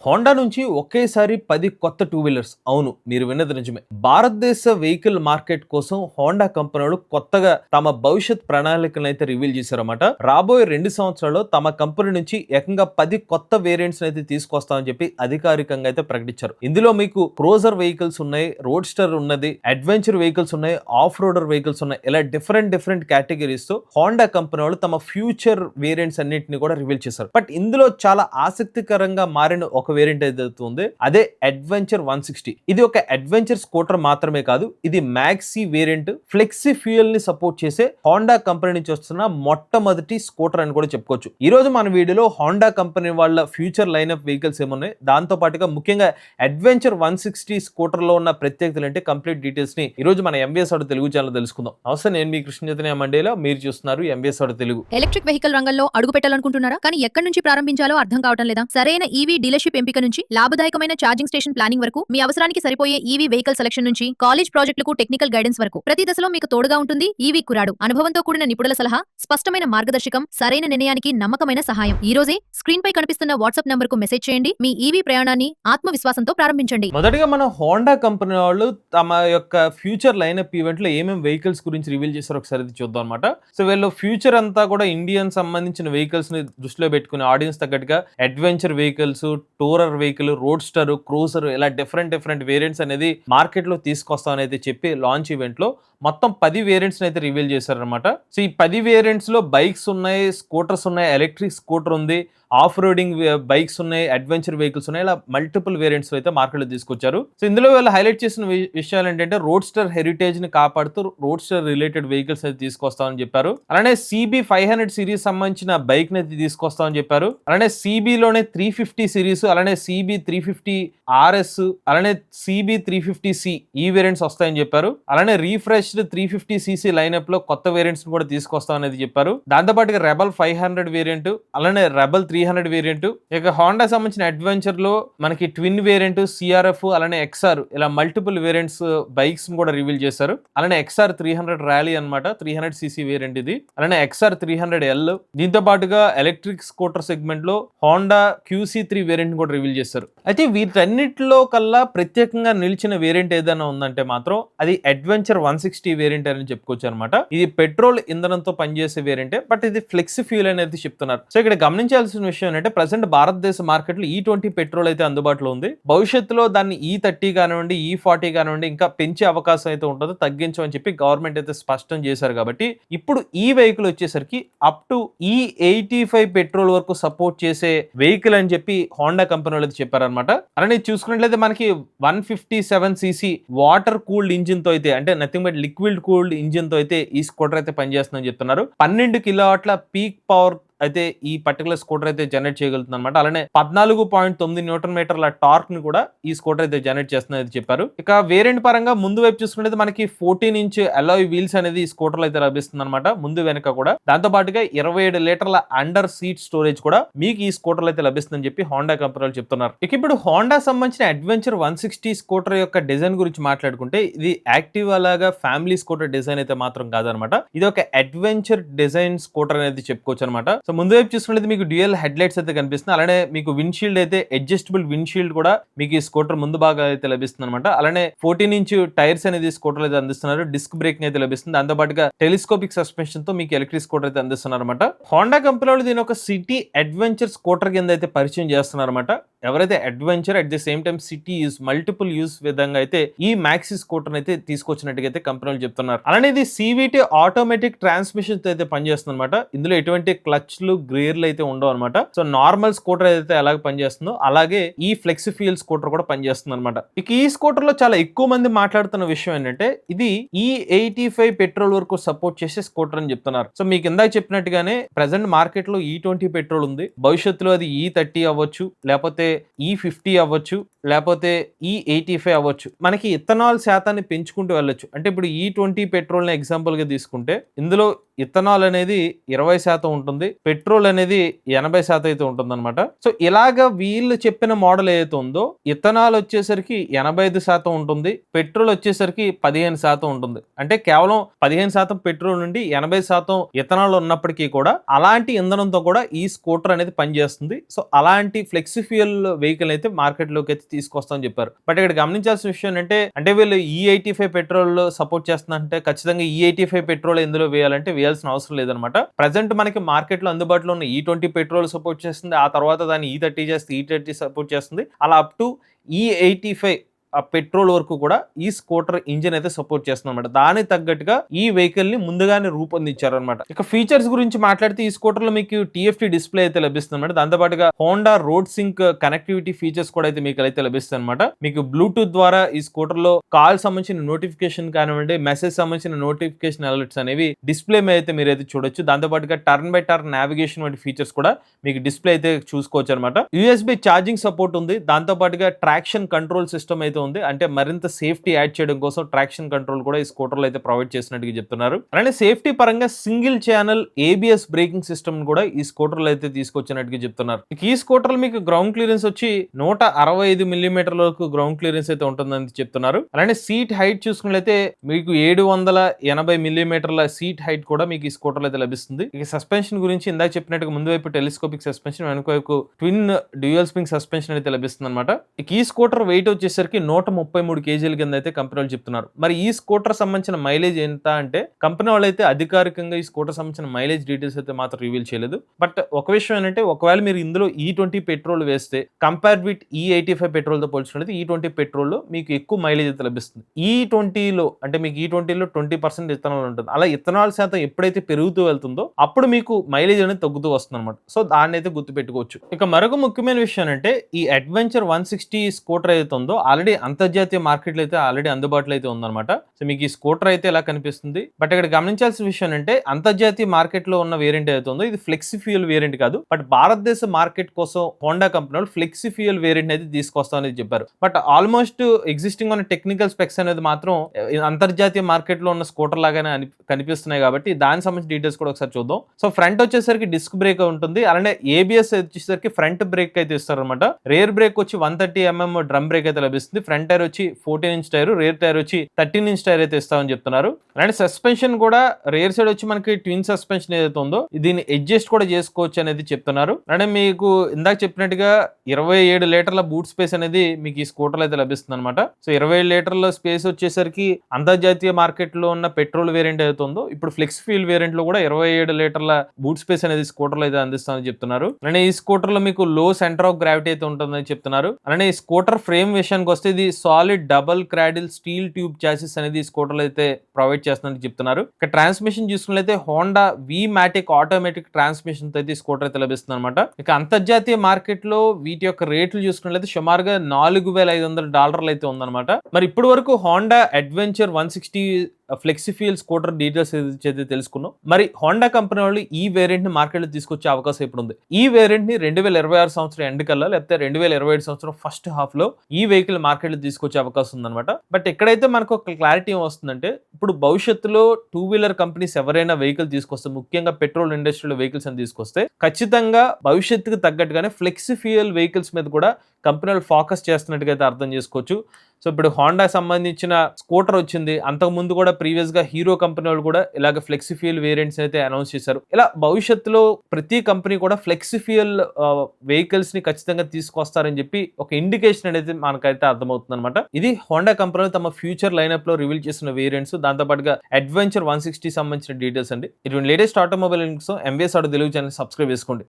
Honda నుంచి ఒకేసారి 10 కొత్త టూ వీలర్స్. అవును, మీరు విన్నది నిజమే. భారతదేశ వెహికల్ మార్కెట్ కోసం హోండా కంపెనీలు కొత్తగా తమ భవిష్యత్ ప్రణాళికలనైతే రివీల్ చేశారన్నమాట. రాబోయే 2 సంవత్సరాల్లో తమ కంపెనీ నుంచి ఏకంగా 10 కొత్త వేరియంట్స్ అయితే తీసుకొస్తామని చెప్పి అధికారికంగా అయితే ప్రకటించారు. ఇందులో మీకు క్రూజర్ వెహికల్స్ ఉన్నాయి, రోడ్స్టర్ ఉన్నది, అడ్వెంచర్ వెహికల్స్ ఉన్నాయి, ఆఫ్ రోడర్ వెహికల్స్ ఉన్నాయి. ఇలా డిఫరెంట్ కేటగిరీస్ తో హోండా కంపెనీ వాళ్ళు తమ ఫ్యూచర్ వేరియంట్స్ అన్నింటిని కూడా రివీల్ చేశారు. బట్ ఇందులో చాలా ఆసక్తికరంగా మారిన ఒక వేరియంట్ ఏదైతే ఉంది అదే అడ్వెంచర్ 160. ఇది ఒక అడ్వెంచర్ స్కూటర్ మాత్రమే కాదు, ఇది మ్యాక్సీ వేరియంట్. ఫ్లెక్సీ ఫ్యూయల్ ని సపోర్ట్ చేసే హోండా కంపెనీ నుంచి వస్తున్న మొట్టమొదటి స్కూటర్ అని కూడా చెప్పుకోవచ్చు. ఈ రోజు మన వీడియోలో హోండా కంపెనీ వాళ్ళ ఫ్యూచర్ లైన్అప్ వెహికల్స్ ఏమున్నాయి, దాంతో పాటుగా ముఖ్యంగా అడ్వెంచర్ 160 స్కూటర్ లో ఉన్న ప్రత్యేకతలు అంటే కంప్లీట్ డీటెయిల్స్ ని ఈ రోజు మన ఎంబీఎస్ ఆటో తెలుగు ఛానల్ తెలుసుకుందాం. అవసరం నేను మీ కృష్ణ చైతన్య మండేలో, మీరు చూస్తున్నారు MBS auto Telugu. Electric vehicle రంగంలో అడుగు పెట్టాలనుకుంటున్నారా? కానీ ఎక్కడి నుంచి ప్రారంభించాలో అర్థం కావటం లేదా? సరైన ఈవీ డీలర్షిప్ ఎంపిక నుంచి లాభదాయకమైన ఛార్జింగ్ స్టేషన్ ప్లానింగ్ వరకు, మీ అవసరానికి సరిపోయే ఈవీ వెహికల్ సెలక్షన్ నుంచి కాలేజ్ ప్రాజెక్టులకు టెక్నికల్ గైడెన్స్ వరకు ప్రతి దశలో మీకు తోడుగా ఉంటుంది ఈవీ కురాడు. అనుభవంతో కూడిన నిపుణుల సలహా, స్పష్టమైన మార్గదర్శకం, సరైన నిర్ణయానికి నమ్మకమైన సహాయం. ఈ రోజే స్క్రీన్ పై కనిపిస్తున్న వాట్సాప్ నంబర్ కు మెసేజ్ చేయండి. మీ ఈవీ ప్రయాణాన్ని ఆత్మవిశ్వాసంతో ప్రారంభించండి. మొదటగా మన హోండా కంపెనీ వాళ్ళు తమ యొక్క ఫ్యూచర్ లైన్అప్ ఈవెంట్ లో ఏమేమి వెహికల్స్ గురించి రివీల్ చేశారో ఒకసారి చూద్దాం అనమాట. సో వీళ్ళు ఫ్యూచర్ అంతా కూడా ఇండియన్ సంబంధించిన వెహికల్స్ ని దృష్టిలో పెట్టుకుని ఆడియన్స్ తగ్గట్టుగా adventure vehicles, tourer vehicle, roadster, cruiser ఇలా డిఫరెంట్ వేరియంట్స్ అనేది మార్కెట్ లో తీసుకొస్తామని అయితే చెప్పి లాంచ్ ఈవెంట్ లో మొత్తం 10 వేరియంట్స్ అయితే రివీల్ చేశారనమాట. సో ఈ 10 వేరియంట్స్ లో బైక్స్ ఉన్నాయి, స్కూటర్స్ ఉన్నాయి, ఎలక్ట్రిక్ స్కూటర్ ఉంది, ఆఫ్ రోడింగ్ బైక్స్ ఉన్నాయి, అడ్వెంచర్ వెహికల్స్ ఉన్నాయి. ఇలా మల్టిపుల్ వేరియంట్స్ అయితే మార్కెట్ లో తీసుకొచ్చారు. సో ఇందులో వీళ్ళు హైలైట్ చేసిన విషయాలు ఏంటంటే రోడ్స్టర్ హెరిటేజ్ ని కాపాడుతూ రోడ్స్టర్ రిలేటెడ్ వెహికల్స్ అయితే తీసుకొస్తామని చెప్పారు. అలానే CB 500 సిరీస్ సంబంధించిన బైక్ ని అయితే తీసుకొస్తామని చెప్పారు. అలానే CB లోనే 350 సిరీస్, అలానే CB 350 RS, అలానే CB 350C ఈ వేరియంట్స్ వస్తాయని చెప్పారు. అలానే రీఫ్రెష్డ్ 350cc లైనప్ లో కొత్త వేరియంట్స్ కూడా తీసుకొస్తామనేది చెప్పారు. దాంతో పాటుగా రెబల్ 500 వేరియంట్, అలానే రెబల్ 300 వేరియంట్, ఇక హోండా సంబంధించిన అడ్వెంచర్ లో మనకి ట్విన్ వేరియంట్, CRF, అలానే XR ఇలా మల్టిపుల్ వేరియంట్స్ బైక్స్ కూడా రివీల్ చేశారు. అలానే XR 300 ర్యాలీ అనమాట, 300cc వేరియంట్ ఇది. అలానే XR 300L. దీంతో పాటుగా ఎలక్ట్రిక్ స్కూటర్ సెగ్మెంట్ లో హోండా QC3 వేరియంట్ కూడా రివీల్ చేశారు. అయితే వీటన్నిటిలో కల్లా ప్రత్యేకంగా నిలిచిన వేరియంట్ ఏదైనా ఉందంటే మాత్రం అది అడ్వెంచర్ 160 వేరియంట్ అని చెప్పుకోవచ్చు అనమాట. ఇది పెట్రోల్ ఇంధనంతో పనిచేసే వేరియంటే, బట్ ఇది ఫ్లెక్సీ ఫ్యూల్ అనేది చెప్తున్నారు. సో ఇక్కడ గమనించాల్సిన విషయం ఏంటంటే ప్రెసెంట్ భారతదేశ మార్కెట్ లో E20 పెట్రోల్ అయితే అందుబాటులో ఉంది. భవిష్యత్తులో దాన్ని E30 కానివ్వండి, E40 కానివ్వండి ఇంకా పెంచే అవకాశం అయితే ఉంటుంది, తగ్గించమని చెప్పి గవర్నమెంట్ అయితే స్పష్టం చేశారు. కాబట్టి ఇప్పుడు ఈ వెహికల్ వచ్చేసరికి అప్ టు E85 పెట్రోల్ వరకు సపోర్ట్ చేసే వెహికల్ అని చెప్పి హోండా కంపెనీ వాళ్ళు చెప్పారనమాట. అలానే చూసుకున్నట్లయితే మనకి 157cc వాటర్ కూల్డ్ ఇంజిన్ తో అయితే, అంటే nothing but liquid cooled engine తో అయితే ఈ స్కూటర్ అయితే పనిచేస్తుందని చెప్తున్నారు. 12 కిలోవాట్ల పీక్ పవర్ అయితే ఈ పర్టికులర్ స్కూటర్ అయితే జనరేట్ చేయగలుగుతుంది అనమాట. అలానే 14.9 న్యూటన్ మీటర్ల టార్క్ ని కూడా ఈ స్కూటర్ అయితే జనరేట్ చేస్తుందని చెప్పారు. ఇక వేరియంట్ పరంగా ముందు వైపు చూసుకుంటే మనకి 14 ఇంచ్ అలాయ్ వీల్స్ అనేది ఈ స్కూటర్ అయితే లభిస్తుంది అనమాట, ముందు వెనక కూడా. దాంతో పాటుగా 27 లీటర్ల అండర్ సీట్ స్టోరేజ్ కూడా మీకు ఈ స్కూటర్ అయితే లభిస్తుందని చెప్పి హోండా కంపెనీ చెప్తున్నారు. ఇక ఇప్పుడు హోండా సంబంధించిన అడ్వెంచర్ 160 స్కూటర్ యొక్క డిజైన్ గురించి మాట్లాడుకుంటే ఇది యాక్టివా లాగా ఫ్యామిలీ స్కూటర్ డిజైన్ అయితే మాత్రం కాదనమాట. ఇది ఒక అడ్వెంచర్ డిజైన్ స్కూటర్ అనేది చెప్పుకోవచ్చు అనమాట. సో ముందు వైపు చూసుకుంటే మీకు డ్యూయల్ హెడ్ లైట్స్ అయితే కనిపిస్తుంది. అలానే మీకు విండ్షీల్డ్ అయితే అడ్జస్టబుల్ విండ్షీల్డ్ కూడా మీకు ఈ స్కూటర్ ముందు బాగా అయితే లభిస్తుంది అనమాట. అలానే 14 ఇంచ్ టైర్స్ అనేది స్కూటర్ అయితే అందిస్తున్నారు. డిస్క్ బ్రేకింగ్ అయితే లభిస్తుంది. దాంతో పాటుగా టెలిస్కోపిక్ సస్పెన్షన్ తో మీకు ఎలక్ట్రిక్ స్కూటర్ అయితే అందిస్తున్నారు అనమాట. హోండా కంపెనీ వాళ్ళు దీని ఒక సిటీ అడ్వెంచర్ స్కూటర్ కింద అయితే పరిచయం చేస్తున్నారు అనమాట. ఎవరైతే adventure at the same time city use multiple use విధంగా అయితే ఈ మ్యాక్సీ స్కూటర్ అయితే తీసుకొచ్చినట్టుగా అయితే కంపెనీలు చెప్తున్నారు. అలానే ఇది CVT ఆటోమేటిక్ ట్రాన్స్మిషన్ తో అయితే పనిచేస్తుంది అనమాట. ఇందులో ఎటువంటి క్లచ్లు, గేర్లు అయితే ఉండవు అనమాట. సో నార్మల్ స్కూటర్ అయితే ఎలాగ పనిచేస్తుందో అలాగే ఈ ఫ్లెక్సీ ఫ్యూయల్ స్కూటర్ కూడా పనిచేస్తుంది అనమాట. ఇక ఈ స్కూటర్ లో చాలా ఎక్కువ మంది మాట్లాడుతున్న విషయం ఏంటంటే ఇది E85 పెట్రోల్ వరకు సపోర్ట్ చేసే స్కూటర్ అని చెప్తున్నారు. సో మీకు ఇందాక చెప్పినట్టుగానే ప్రెసెంట్ మార్కెట్ లో E20 పెట్రోల్ ఉంది. భవిష్యత్తులో అది E30 అవ్వచ్చు, లేకపోతే E50 అవ్వచ్చు, లేకపోతే E85 అవ్వచ్చు. మనకి ఇథనాల్ శాతాన్ని పెంచుకుంటూ వెళ్ళొచ్చు. అంటే ఇప్పుడు E20 పెట్రోల్ ని ఎగ్జాంపుల్ గా తీసుకుంటే ఇందులో ఇథనాల్ అనేది 20% ఉంటుంది, పెట్రోల్ అనేది 80% అయితే ఉంటుందన్నమాట. సో ఇలాగ వీళ్ళు చెప్పిన మోడల్ ఏదైతే ఉందో ఇథనాల్ వచ్చేసరికి 85% ఉంటుంది, పెట్రోల్ వచ్చేసరికి 15% ఉంటుంది. అంటే కేవలం 15% పెట్రోల్ నుండి 80% ఇథనాల్ ఉన్నప్పటికీ కూడా అలాంటి ఇంధనంతో కూడా ఈ స్కూటర్ అనేది పనిచేస్తుంది. సో అలాంటి ఫ్లెక్సీ ఫ్యూయల్ వెహికల్ అయితే మార్కెట్ లోకి అయితే తీసుకొస్తామని చెప్పారు. బట్ ఇక్కడ గమనించాల్సిన విషయం అంటే వీళ్ళు E85 పెట్రోల్ సపోర్ట్ చేస్తుందంటే ఖచ్చితంగా E85 పెట్రోల్ ఎందులో వేయాలంటే వేయాల్సిన అవసరం లేదనమాట. ప్రజెంట్ మనకి మార్కెట్ లో అందుబాటులో ఉన్న E20 పెట్రోల్ సపోర్ట్ చేస్తుంది, ఆ తర్వాత దాన్ని E30 చేస్తే E30 సపోర్ట్ చేస్తుంది, అలా అప్ టు E85 ఆ పెట్రోల్ వరకు కూడా ఈ స్కూటర్ ఇంజిన్ అయితే సపోర్ట్ చేస్తుంది అనమాట. దానికి తగ్గట్టుగా ఈ వెహికల్ ని ముందుగానే రూపొందించారు అనమాట. ఇక ఫీచర్స్ గురించి మాట్లాడితే ఈ స్కూటర్ లో మీకు TFT డిస్ప్లే అయితే లభిస్తుంది అనమాట. దాంతో పాటుగా Honda road sync connectivity features కూడా అయితే మీకు అయితే లభిస్తుంది అనమాట. మీకు బ్లూటూత్ ద్వారా ఈ స్కూటర్ లో కాల్ సంబంధించిన నోటిఫికేషన్ కానివ్వండి, మెసేజ్ సంబంధించిన నోటిఫికేషన్ అలర్ట్స్ అనేవి డిస్ప్లే మీద అయితే మీరు అయితే చూడొచ్చు. దాంతో పాటుగా టర్న్ బై టర్న్ నావిగేషన్ వంటి ఫీచర్స్ కూడా మీకు డిస్ప్లే అయితే చూసుకోవచ్చు అనమాట. USB ఛార్జింగ్ సపోర్ట్ ఉంది, దాంతో పాటుగా ట్రాక్షన్ కంట్రోల్ సిస్టమ్ అయితే ఉంది. అంటే మరింత సేఫ్టీ యాడ్ చేయడం కోసం ట్రాక్షన్ కంట్రోల్ కూడా ఈ స్కూటర్ లో అయితే ప్రొవైడ్ చేసినట్టుగా చెప్తున్నారు. అలానే సేఫ్టీ పరంగా single channel ABS braking system కూడా ఈ స్కూటర్ లో అయితే తీసుకొచ్చినట్టుగా చెప్తున్నారు. ఈ స్కూటర్ మీకు గ్రౌండ్ క్లియరెన్స్ వచ్చి 165 మిల్లీమీటర్ల వరకు గ్రౌండ్ క్లియరెన్స్ అయితే ఉంటుందని చెప్తున్నారు. అలానే సీట్ హైట్ చూసుకున్నట్లయితే మీకు 780 మిల్లీమీటర్ల సీట్ హైట్ కూడా మీకు ఈ స్కూటర్ లో అయితే లభిస్తుంది. ఇక సస్పెన్షన్ గురించి ఇందాక చెప్పినట్టుగా ముందు వైపు టెలిస్కోపిక్ సస్పెన్షన్, వెనుక వైపు ట్విన్ డ్యూయల్ స్ప్రింగ్ సస్పెన్షన్ అయితే లభిస్తుంది అనమాట. ఈ స్కూటర్ వెయిట్ వచ్చేసరికి 133 కేజీల కింద అయితే కంపెనీ వాళ్ళు చెప్తున్నారు. మరి ఈ స్కూటర్ సంబంధించిన మైలేజ్ ఎంత అంటే కంపెనీ వాళ్ళు అయితే అధికారికంగా ఈ స్కూటర్ సంబంధించిన మైలేజ్ డీటెయిల్స్ అయితే మాత్రం రివీల్ చేయలేదు. బట్ ఒక విషయం ఏంటంటే ఒకవేళ మీరు ఇందులో E20 పెట్రోల్ వేస్తే కంపేర్ విత్ E85 పెట్రోల్ తో పోల్చుకున్నట్లయితే E20 పెట్రోల్ లో మీకు ఎక్కువ మైలేజ్ అయితే లభిస్తుంది. E20లో అంటే మీకు E20లో 20% ఇథనాల్ ఉంటుంది. అలా ఇథనాల్ శాతం ఎప్పుడైతే పెరుగుతూ వెళ్తుందో అప్పుడు మీకు మైలేజ్ అనేది తగ్గుతూ వస్తుంది అనమాట. సో దాన్ని అయితే గుర్తు పెట్టుకోవచ్చు. ఇక మరొక ముఖ్యమైన విషయం అంటే ఈ అడ్వెంచర్ 160 స్కూటర్ అయితే ఉందో ఆల్రెడీ అంతర్జాతీయ మార్కెట్లో అయితే ఆల్రెడీ అందుబాటులో అయితే ఉందన్నమాట. సో మీకు ఈ స్కూటర్ అయితే ఎలా కనిపిస్తుంది. బట్ ఇక్కడ గమనించాల్సిన విషయం అంటే అంతర్జాతీయ మార్కెట్ లో ఉన్న వేరియంట్ అయితే ఉందో ఇది ఫ్లెక్సీ ఫ్యూయల్ వేరియంట్ కాదు. బట్ భారతదేశ మార్కెట్ కోసం హోండా కంపెనీ వాళ్ళు ఫ్లెక్సీ ఫ్యూయల్ వేరియంట్ అయితే తీసుకొస్తామని చెప్పారు. బట్ ఆల్మోస్ట్ ఎగ్జిస్టింగ్ ఉన్న టెక్నికల్ స్పెక్స్ అనేది మాత్రం అంతర్జాతీయ మార్కెట్ లో ఉన్న స్కూటర్ లాగానే కనిపిస్తున్నాయి కాబట్టి దానికి సంబంధించిన డీటెయిల్స్ కూడా ఒకసారి చూద్దాం. సో ఫ్రంట్ వచ్చేసరికి డిస్క్ బ్రేక్ ఉంటుంది, అలానే ABS వచ్చేసరికి ఫ్రంట్ బ్రేక్ అయితే ఇస్తారనమాట. రేర్ బ్రేక్ వచ్చి 130 mm డ్రమ్ బ్రేక్ అయితే లభిస్తుంది. ఫ్రంట్ టైర్ వచ్చి 14 ఇంచ్ టైర్, రేర్ టైర్ వచ్చి 13 ఇంచ్ టైర్ అయితే ఇస్తామని చెప్తున్నారు. అలాంటి సస్పెన్షన్ కూడా రేర్ సైడ్ వచ్చి మనకి ట్విన్ సస్పెన్షన్ ఏదైతే ఉందో దీన్ని అడ్జస్ట్ కూడా చేసుకోవచ్చు అనేది చెప్తున్నారు. అంటే మీకు ఇందాక చెప్పినట్టుగా 27 లీటర్ల బూట్ స్పేస్ అనేది మీకు ఈ స్కూటర్ అయితే లభిస్తుంది అనమాట. సో 27 లీటర్ల స్పేస్ వచ్చేసరికి అంతర్జాతీయ మార్కెట్ లో ఉన్న పెట్రోల్ వేరియంట్ ఏదైతే ఉందో ఇప్పుడు ఫ్లెక్స్ ఫ్యూయల్ వేరియంట్ లో కూడా 27 లీటర్ల బూట్ స్పేస్ అనేది స్కూటర్ లో అయితే అందిస్తామని చెప్తున్నారు. అలానే ఈ స్కూటర్ లో మీకు లో సెంటర్ ఆఫ్ గ్రావిటీ అయితే ఉంటుందని చెప్తున్నారు. అలానే ఈ స్కూటర్ ఫ్రేమ్ విషయానికి వస్తే ఇది solid double cradle steel tube chassis అనేది స్కూటర్ లో అయితే ప్రొవైడ్ చేస్తుందని చెప్తున్నారు. ఇక ట్రాన్స్మిషన్ చూసుకున్నట్లయితే హోండా V-Matic ఆటోమేటిక్ ట్రాన్స్మిషన్ అయితే స్కూటర్ అయితే లభిస్తుంది అనమాట. ఇక అంతర్జాతీయ మార్కెట్ లో వీటి యొక్క రేట్లు చూసుకున్నట్లయితే సుమారుగా $4,500 అయితే ఉందన్నమాట. మరి ఇప్పటి వరకు Honda adventure 160 flexi fuel scooter details అయితే తెలుసుకున్నాం. మరి హోండా కంపెనీ వాళ్ళు ఈ వేరియంట్ ని మార్కెట్ లో తీసుకొచ్చే అవకాశం ఇప్పుడు ఉంది. ఈ వేరియంట్ ని 2026 సంవత్సరం ఎండ్ కల్లా లేకపోతే 2027 సంవత్సరం ఫస్ట్ హాఫ్ లో ఈ వెహికల్ మార్కెట్ లో తీసుకొచ్చే అవకాశం ఉందన్నమాట. బట్ ఎక్కడైతే మనకు ఒక క్లారిటీ వస్తుందంటే ఇప్పుడు భవిష్యత్తులో 2-వీలర్ కంపెనీస్ ఎవరైనా వెహికల్ తీసుకొస్తే, ముఖ్యంగా పెట్రోల్ ఇండస్ట్రీలో వెహికల్స్ అని తీసుకొస్తే ఖచ్చితంగా భవిష్యత్తుకు తగ్గట్టుగానే ఫ్లెక్సీ ఫ్యూయల్ వెహికల్స్ మీద కూడా కంపెనీలు ఫోకస్ చేస్తున్నట్టుగా అయితే అర్థం చేసుకోవచ్చు. సో ఇప్పుడు హోండా సంబంధించిన స్కూటర్ వచ్చింది, అంతకుముందు కూడా ప్రీవియస్ గా హీరో కంపెనీ వాళ్ళు కూడా ఇలాగ ఫ్లెక్సీ ఫ్యూయల్ వేరియంట్స్ అయితే అనౌన్స్ చేశారు. ఇలా భవిష్యత్తులో ప్రతి కంపెనీ కూడా ఫ్లెక్సీ ఫ్యూయల్ వెహికల్స్ ని ఖచ్చితంగా తీసుకొస్తారని చెప్పి ఒక ఇండికేషన్ అనేది మనకైతే అర్థమవుతుంది అనమాట. ఇది హోండా కంపెనీ తమ ఫ్యూచర్ లైనప్ లో రివీల్ చేసిన వేరియంట్స్, దాంతో పాటుగా అడ్వెంచర్ 160 సంబంధించిన డీటెయిల్స్ అండి. ఇటువంటి లేటెస్ట్ ఆటోమొబైల్ కోసం MVS Auto Telugu channel subscribe చేసుకోండి.